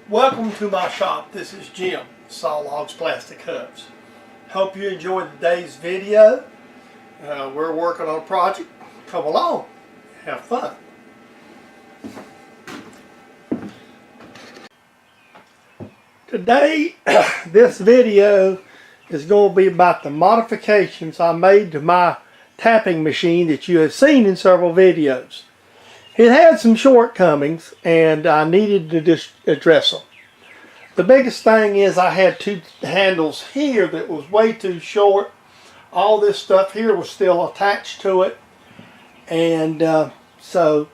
Welcome to my shop. This is Jim, Sawlogs Plastic Hubs. Hope you enjoyed today's video. We're working on a project. Come along, have fun. Today, this video is going to be about the modifications I made to my tapping machine that you have seen in several videos. It had some shortcomings and I needed to just address them. The biggest thing is I had two handles here that was way too short. All this stuff here was still attached to it. And so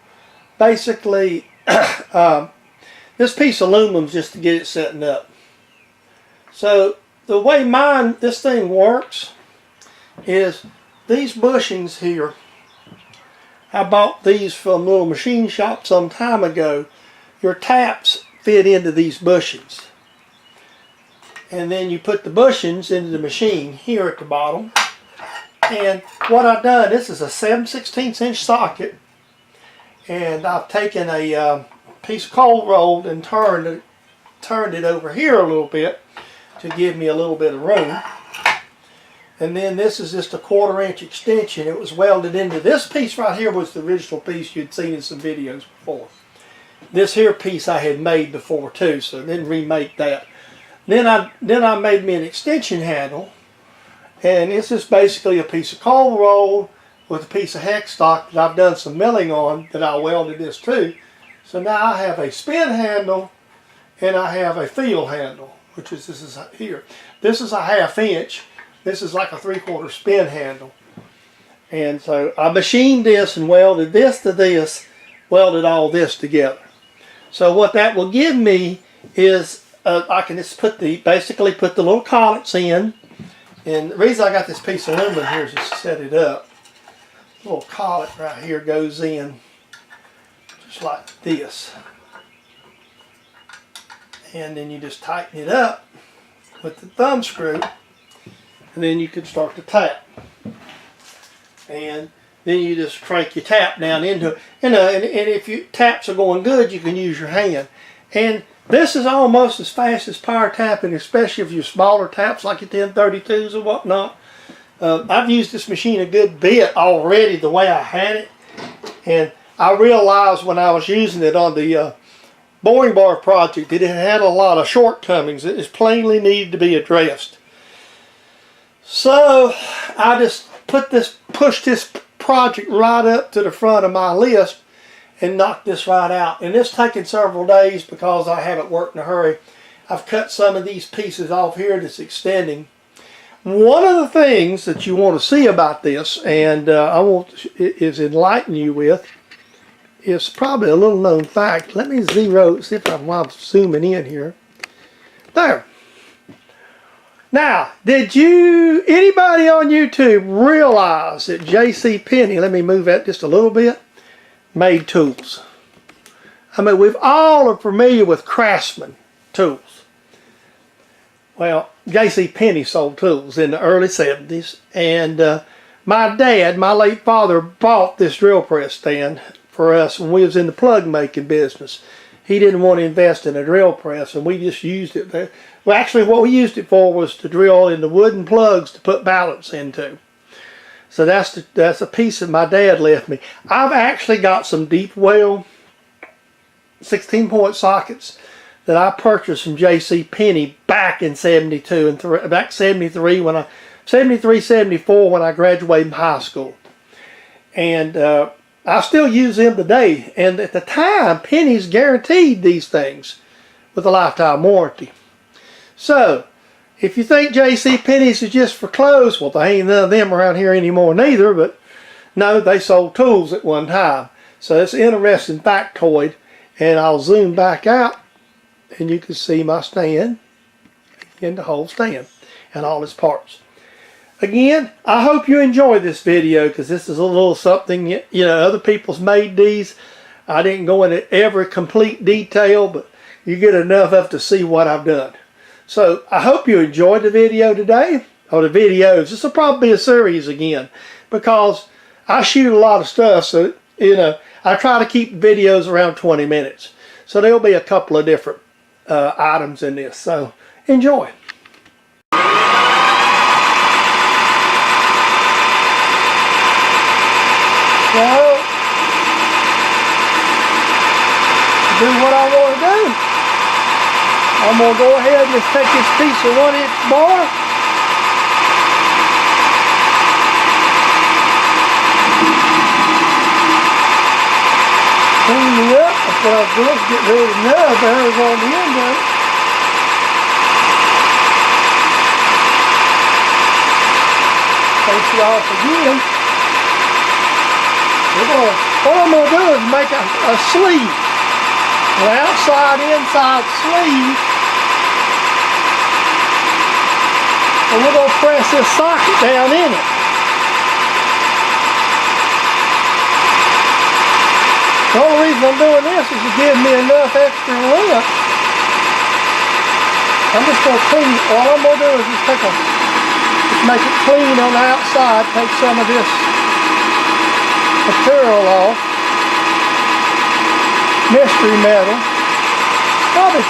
basically this piece of aluminum is just to get it setting up. So the way this thing works is these bushings here, I bought these from a little machine shop some time ago. Your taps fit into these bushings. And then you put the bushings into the machine here at the bottom. And what I've done, this is a 7/16 inch socket. And I've taken a piece of cold rolled and turned it over here a little bit to give me a little bit of room. And then this is just a 1/4 inch extension. It was welded into this piece right here was the original piece you'd seen in some videos before. This here piece I had made before too, so I didn't remake that. Then I made me an extension handle, and this is basically a piece of cold roll with a piece of hex stock that I've done some milling on that I welded this to. So now I have a spin handle and I have a field handle, which is this is here. This is a 1/2 inch. This is like a 3/4 spin handle. And so I machined this and welded this to this, welded all this together. So what that will give me is I can just basically put the little collets in. And the reason I got this piece of aluminum here is just to set it up. A little collet right here goes in just like this. And then you just tighten it up with the thumb screw. And then you can start to tap. And then you just crank your tap down into it. And if your taps are going good, you can use your hand. And this is almost as fast as power tapping, especially if you're smaller taps like your 1032s or whatnot. I've used this machine a good bit already the way I had it. And I realized when I was using it on the boring bar project that it had a lot of shortcomings. It just plainly needed to be addressed. So I just pushed this project right up to the front of my list and knocked this right out. And it's taken several days because I haven't worked in a hurry. I've cut some of these pieces off here that's extending. One of the things that you want to see about this, and I want is enlighten you with, is probably a little known fact. Let me see if I'm zooming in here. There. Now, did anybody on YouTube realize that JCPenney, let me move that just a little bit, made tools? I mean, we've all are familiar with Craftsman tools. Well, JCPenney sold tools in the early 70s, and my dad, my late father, bought this drill press stand for us when we was in the plug making business. He didn't want to invest in a drill press, and we just used it there. Well, actually, what we used it for was to drill in the wooden plugs to put ballots into. So that's a piece that my dad left me. I've actually got some deep well 16-point sockets that I purchased from JCPenney back in 72 and back 73 73, 74 when I graduated from high school. And I still use them today. And at the time, Penny's guaranteed these things with a lifetime warranty. So, if you think JCPenney's is just for clothes, well, there ain't none of them around here anymore neither, but no, they sold tools at one time. So it's an interesting factoid, and I'll zoom back out, and you can see my stand, and the whole stand, and all its parts. Again, I hope you enjoy this video, because this is a little something, you know, other people's made these. I didn't go into every complete detail, but you get enough of to see what I've done. So I hope you enjoyed the video today, or the videos. This will probably be a series again, because I shoot a lot of stuff, so, you know, I try to keep videos around 20 minutes. So there'll be a couple of different items in this. So enjoy. So, do what I want to do. I'm going to go ahead and just take this piece of 1-inch bar. Clean it up. That's what I was doing, get rid of the nub there is on the end of it. Take it off again. What I'm going to do is make a sleeve, an outside-inside sleeve, and we're going to press this socket down in it. The only reason I'm doing this is to give me enough extra length. I'm just going to clean it. All I'm going to do is just make it clean on the outside, take some of this material off, mystery metal, probably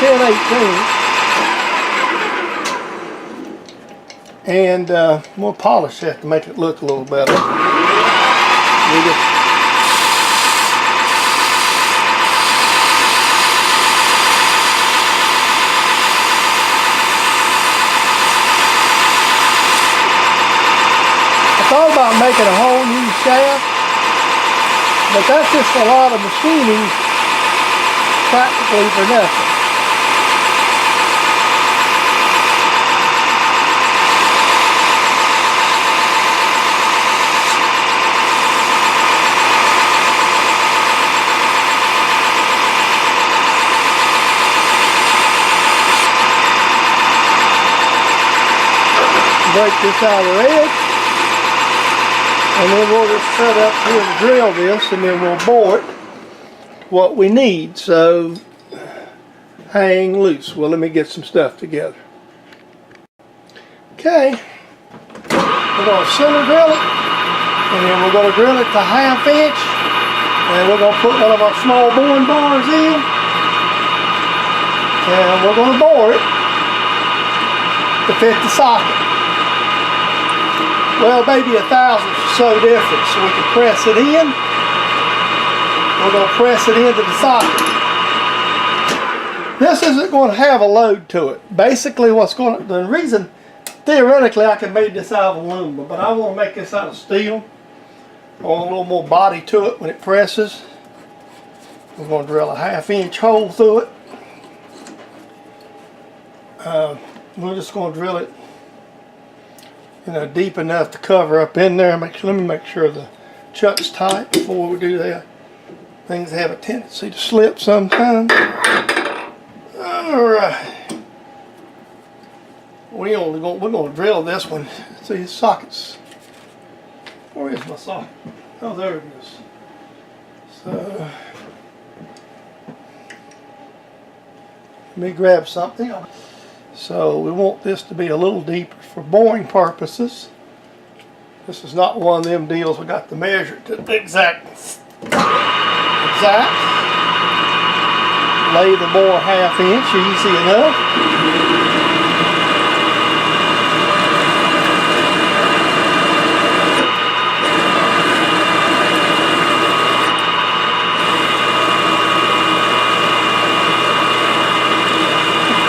10-18, and we'll polish that to make it look a little better. I thought about making a whole new shaft, but that's just a lot of machining practically for nothing. Break this out of the edge. And then we'll just set up here to drill this, and then we'll bore it what we need. So hang loose. Well, let me get some stuff together. Okay, we're going to center drill it, and then we're going to drill it to 1/2 inch, and we're going to put one of our small boring bars in, and we're going to bore it to fit the socket. Well, maybe 1,000 or so difference, so we can press it in. We're going to press it into the socket. This isn't going to have a load to it. Basically, the reason, theoretically, I can make this out of aluminum, but I want to make this out of steel. I want a little more body to it when it presses. We're going to drill a 1/2 inch hole through it. We're just going to drill it, deep enough to cover up in there. Let me make sure the chuck's tight before we do that. Things have a tendency to slip sometimes. Alright. We're going to drill this one. See the sockets. Where is my socket? Oh, there it is. So, let me grab something. So we want this to be a little deeper for boring purposes. This is not one of them deals we got to measure to the exact. Lay the bore 1/2 inch, easy enough.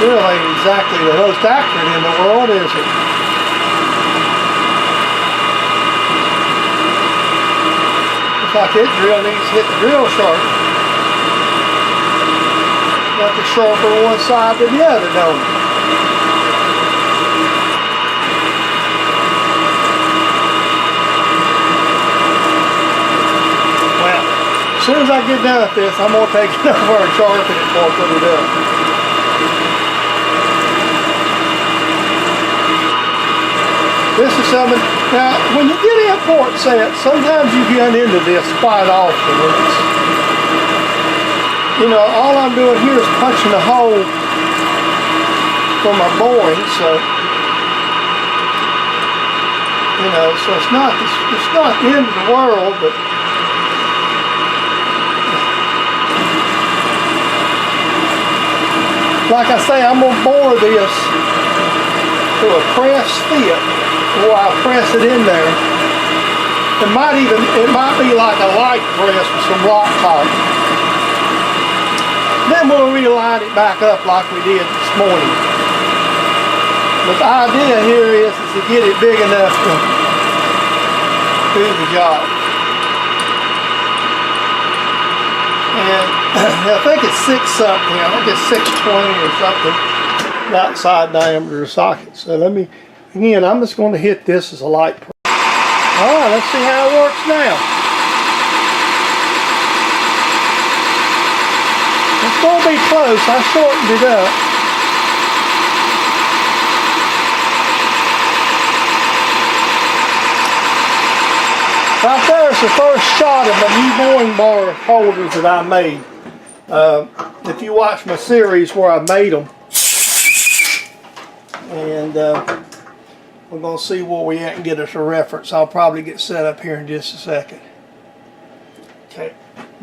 Still ain't exactly the most accurate in the world, is it? Looks like it drill needs to hit the drill sharp. Got the sharper one side than the other, don't it? Well, as soon as I get done with this, I'm going to take it over and sharpen it before I put it up. This is something, now when you get import sets, sometimes you get into this quite often. All I'm doing here is punching a hole for my boring, so it's not the end of the world, but like I say, I'm going to bore this to a press fit before I press it in there. It might be like a light press with some Loctite. Then we'll realign it back up like we did this morning. But the idea here is to get it big enough to do the job. And I think it's 6 something. I think it's 620 or something. The outside diameter socket. So again, I'm just going to hit this as a light press. Alright, let's see how it works now. It's going to be close. I shortened it up. Right there's the first shot of my new boring bar holders that I made. If you watch my series where I made them. And we're going to see where we at and get us a reference. I'll probably get set up here in just a second. Okay,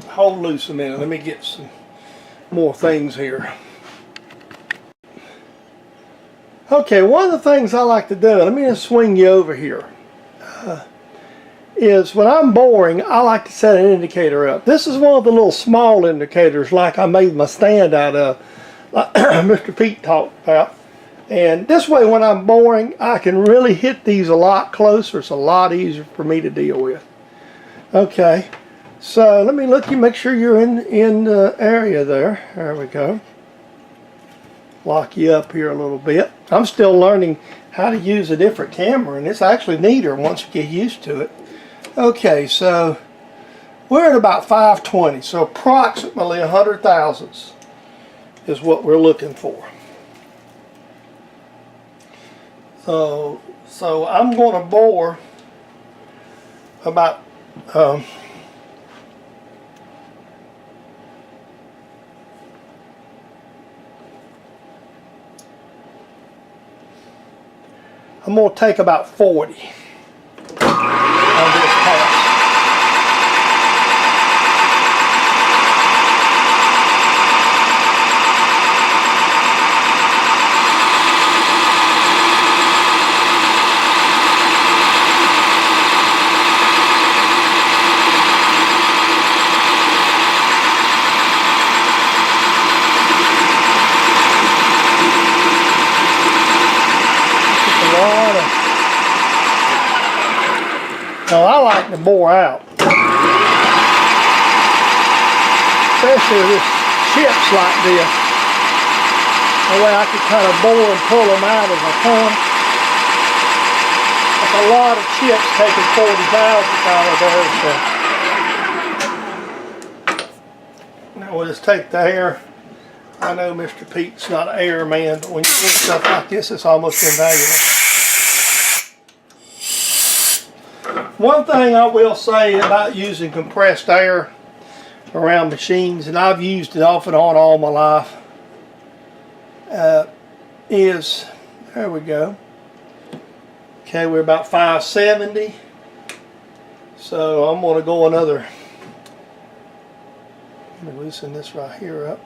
hold loose a minute. Let me get some more things here. Okay, one of the things I like to do, let me just swing you over here, is when I'm boring, I like to set an indicator up. This is one of the little small indicators like I made my stand out of, like Mr. Pete talked about. And this way when I'm boring, I can really hit these a lot closer. It's a lot easier for me to deal with. Okay, so let me make sure you're in the area there. There we go. Lock you up here a little bit. I'm still learning how to use a different camera, and it's actually neater once you get used to it. Okay, so we're at about 520, so approximately 100 thousandths is what we're looking for. So I'm going to bore about I'm going to take about 40 on this pass. Now I like to bore out, especially with chips like this. That way I can kind of bore and pull them out as I come. That's a lot of chips taking 40 thousandths out of there. So now we'll just take the air. I know Mr. Pete's not an air man, but when you do stuff like this, it's almost invaluable. One thing I will say about using compressed air around machines, and I've used it off and on all my life, is, there we go. Okay, we're about 570. So I'm going to go another, let me loosen this right here up.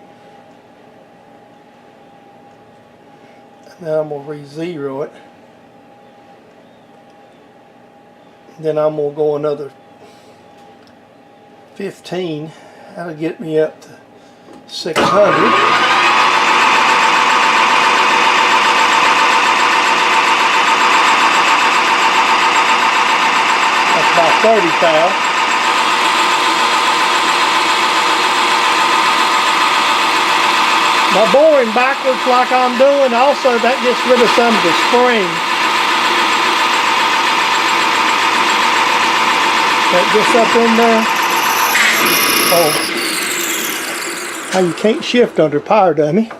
And then I'm going to re-zero it. Then I'm going to go another 15. That'll get me up to 600. That's about 30 thou. Now boring backwards like I'm doing, also that gets rid of some of the spring. That gets up in there. Oh, how you can't shift under Power Dummy.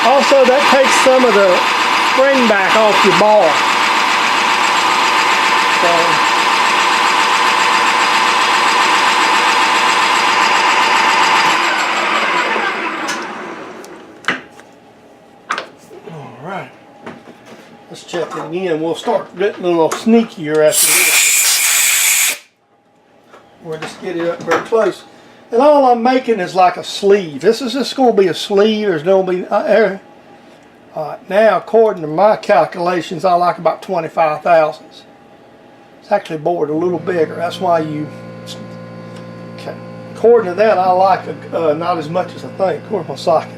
Also, that takes some of the spring back off your bar. So, all right. Let's check it again. We'll start getting a little sneakier after this. We'll just get it up very close. And all I'm making is like a sleeve. This is just going to be a sleeve. There's going to be air. Alright, now according to my calculations, I like about 25 thousandths. It's actually bored a little bigger. That's why you... Okay. According to that, I like not as much as I think. Where's my socket?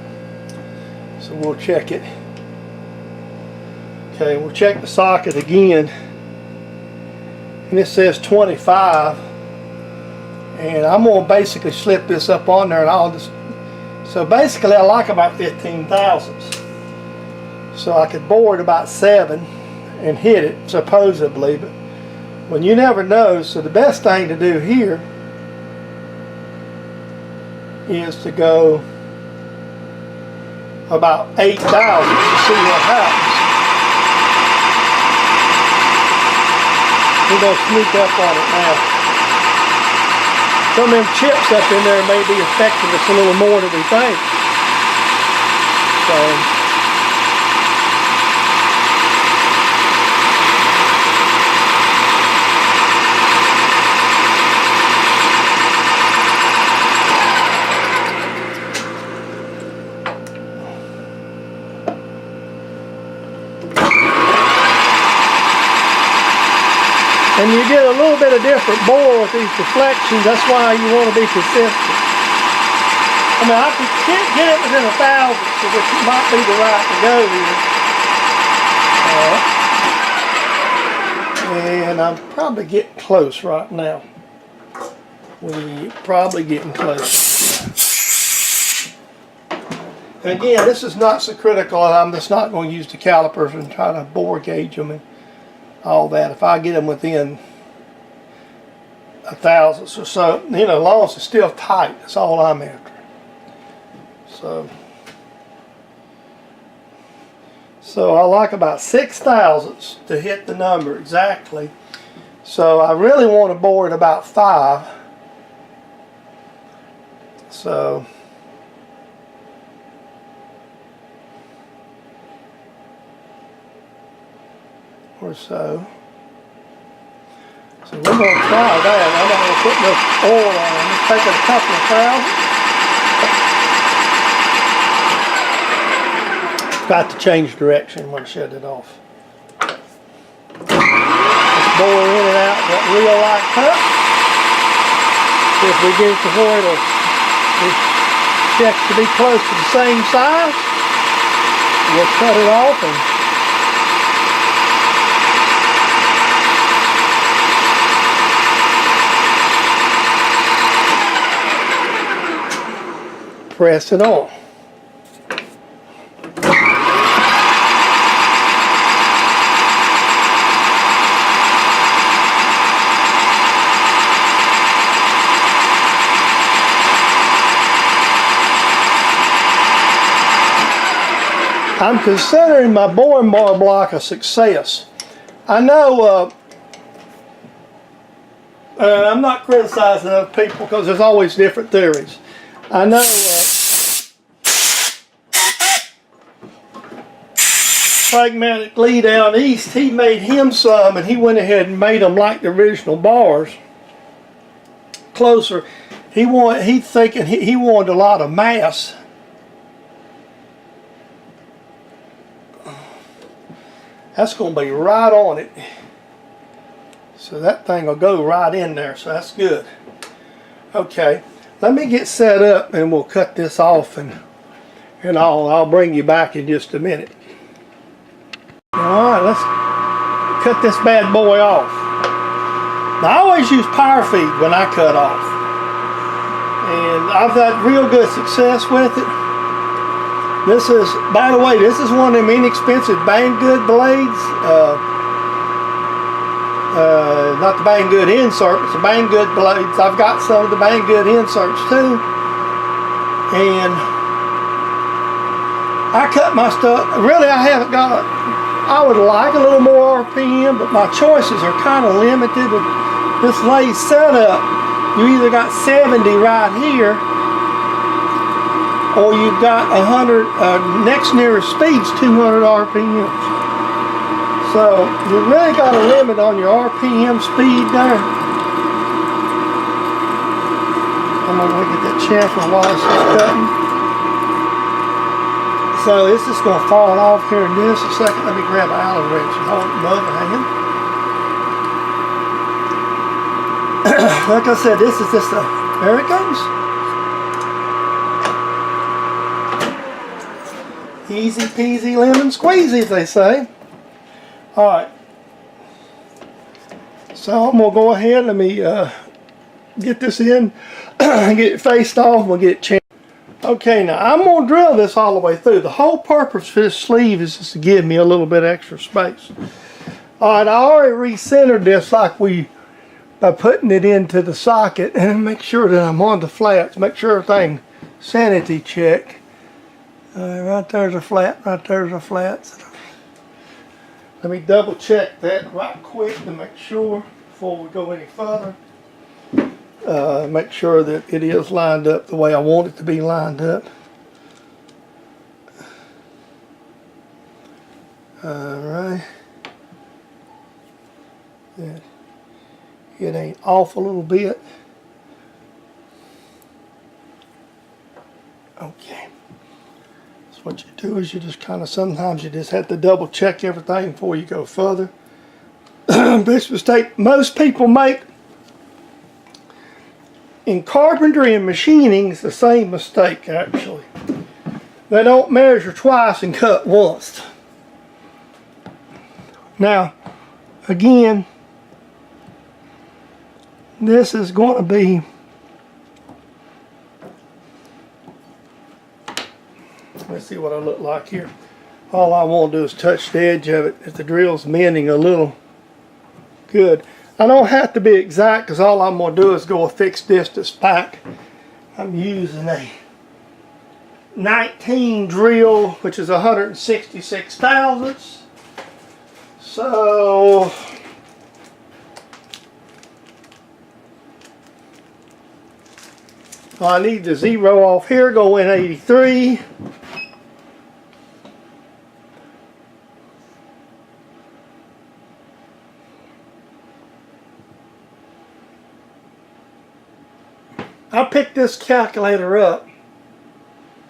So we'll check it. Okay, we'll check the socket again. And it says 25. And I'm going to basically slip this up on there and I'll just... So basically I like about 15 thousandths. So I could bore it about 7 and hit it, supposedly. But when you never know, so the best thing to do here is to go about 8 thousandths to see what happens. We're going to sneak up on it now. Some of them chips up in there may be affecting us a little more than we think. So... And you get a little bit of different bore with these deflections. That's why you want to be consistent. I mean, I can't get it within 1 thousandths, which might be the right to go here. And I'm probably getting close right now. We're probably getting close. And again, this is not so critical, and I'm just not going to use the calipers and try to bore gauge them and all that. If I get them within 1 thousandths or so, you know, as long as it's still tight, that's all I'm after. So I like about 6 thousandths to hit the number exactly. So I really want to bore it about 5. So or so. So we're going to try that. I'm not going to put no oil on it. Just take a couple of thousand. Got to change direction when I shut it off. Just bore in and out that real light cut. If we get it to where it'll check to be close to the same size, we'll cut it off and press it on. I'm considering my boring bar block a success. I know, I'm not criticizing other people because there's always different theories. I know Pragmatic Lee down east, he made him some and he went ahead and made them like the original bars, closer. He wanted a lot of mass. That's going to be right on it. So that thing will go right in there, so that's good. Okay, let me get set up and we'll cut this off and I'll bring you back in just a minute. Alright, let's cut this bad boy off. Now, I always use power feed when I cut off. And I've had real good success with it. This is, by the way, this is one of them inexpensive Banggood blades. Not the Banggood insert, it's the Banggood blades. I've got some of the Banggood inserts too. And I cut my stuff, really I haven't got I would like a little more RPM, but my choices are kind of limited. This lathe setup, you either got 70 right here, or you've got 100, next nearest speed's 200 RPMs. So you really got a limit on your RPM speed there. I'm going to get that chamfer while it's just cutting. So it's just going to fall off here in just a second. Let me grab an Allen wrench and hold it in the other hand. Like I said, this is just a, there it goes. Easy peasy lemon squeezy, as they say. Alright. So I'm going to go ahead, let me get this in, get it faced off, we'll get it champed. Okay, now I'm going to drill this all the way through. The whole purpose for this sleeve is just to give me a little bit extra space. Alright, I already recentered this like by putting it into the socket, and make sure that I'm on the flats, make sure everything sanity check. Right there's a flat, right there's a flat. Let me double check that right quick to make sure before we go any further. Make sure that it is lined up the way I want it to be lined up. Alright. It ain't off a little bit. Okay. So what you do is you just kind of, sometimes you just have to double check everything before you go further. This mistake most people make in carpentry and machining is the same mistake actually. They don't measure twice and cut once. Now, again, this is going to be, let's see what I look like here. All I want to do is touch the edge of it. If the drill's mending a little, good. I don't have to be exact because all I'm going to do is go a fixed distance back. I'm using a 19 drill, which is 166 thousandths. So I need the 0 off here, go in 83. I picked this calculator up.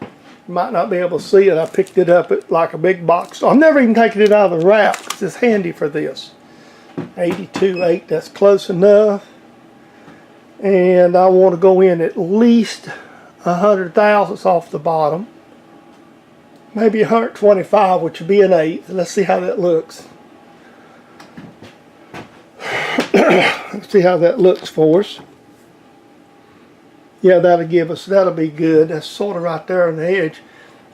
You might not be able to see it. I picked it up at like a big box. I'm never even taking it out of the wrap because it's handy for this. 82.8, that's close enough. And I want to go in at least 100 thousandths off the bottom. Maybe 125, which would be an eighth. Let's see how that looks. Let's see how that looks for us. Yeah, that'll give us, that'll be good. That's sort of right there on the edge.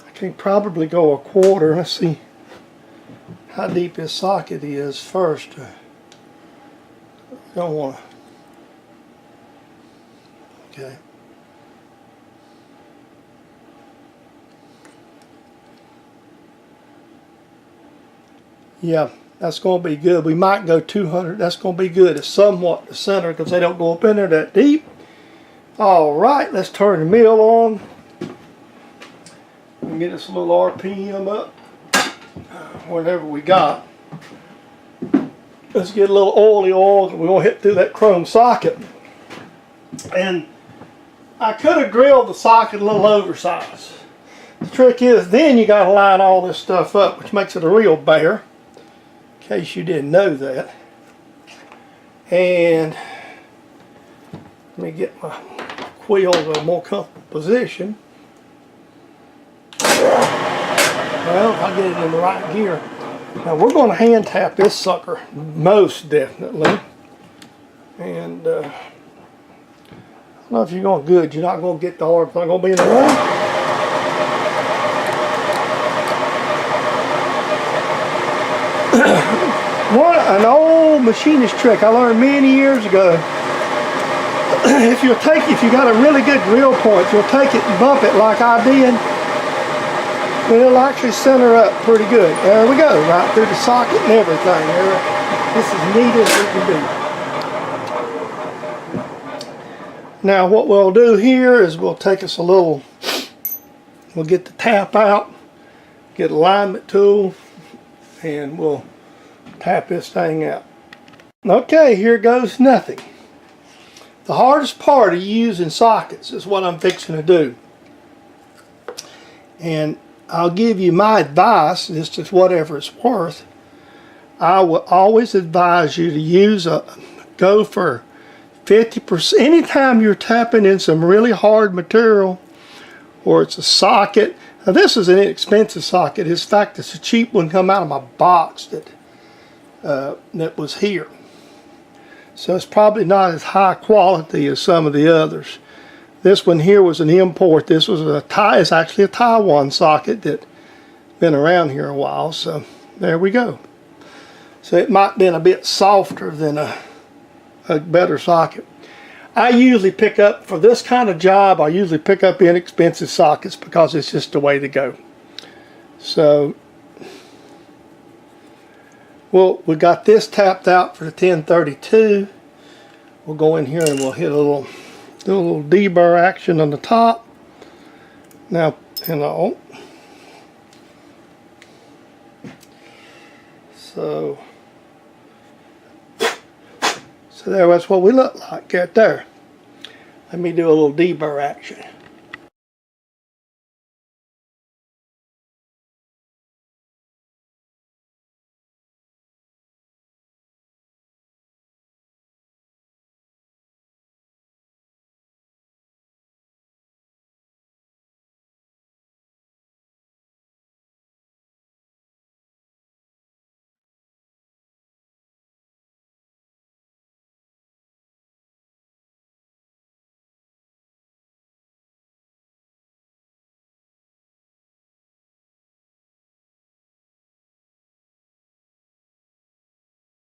I can probably go a quarter. Let's see how deep this socket is first. Don't want to. Okay. Yeah, that's going to be good. We might go 200. That's going to be good. It's somewhat the center because they don't go up in there that deep. Alright, let's turn the mill on and get us a little RPM up, whatever we got. Let's get a little oily oil. We're going to hit through that chrome socket. And I could have drilled the socket a little oversized. The trick is then you got to line all this stuff up, which makes it a real bear, in case you didn't know that. And let me get my wheel to a more comfortable position. Well, if I get it in the right gear. Now we're going to hand tap this sucker, most definitely. And I don't know if you're going good. You're not going to get the arm. It's not going to be in the way. An old machinist trick I learned many years ago. If you got a really good drill point, you'll take it and bump it like I did, and it'll actually center up pretty good. There we go, right through the socket and everything. This is neat as it can be. Now what we'll do here is we'll take us a little, we'll get the tap out, get an alignment tool, and we'll tap this thing out. Okay, here goes nothing. The hardest part of using sockets is what I'm fixing to do. And I'll give you my advice, this is whatever it's worth. I will always advise you to go for 50%. Anytime you're tapping in some really hard material, or it's a socket. Now this is an inexpensive socket. In fact, it's a cheap one come out of my box that was here. So it's probably not as high quality as some of the others. This one here was an import. This was it's actually a Taiwan socket that been around here a while. So there we go. So it might have been a bit softer than a better socket. I usually pick up, for this kind of job, I usually pick up inexpensive sockets because it's just the way to go. So, well, we got this tapped out for the 1032. We'll go in here and we'll hit do a little deburr action on the top. Now, so there, that's what we look like right there. Let me do a little deburr action.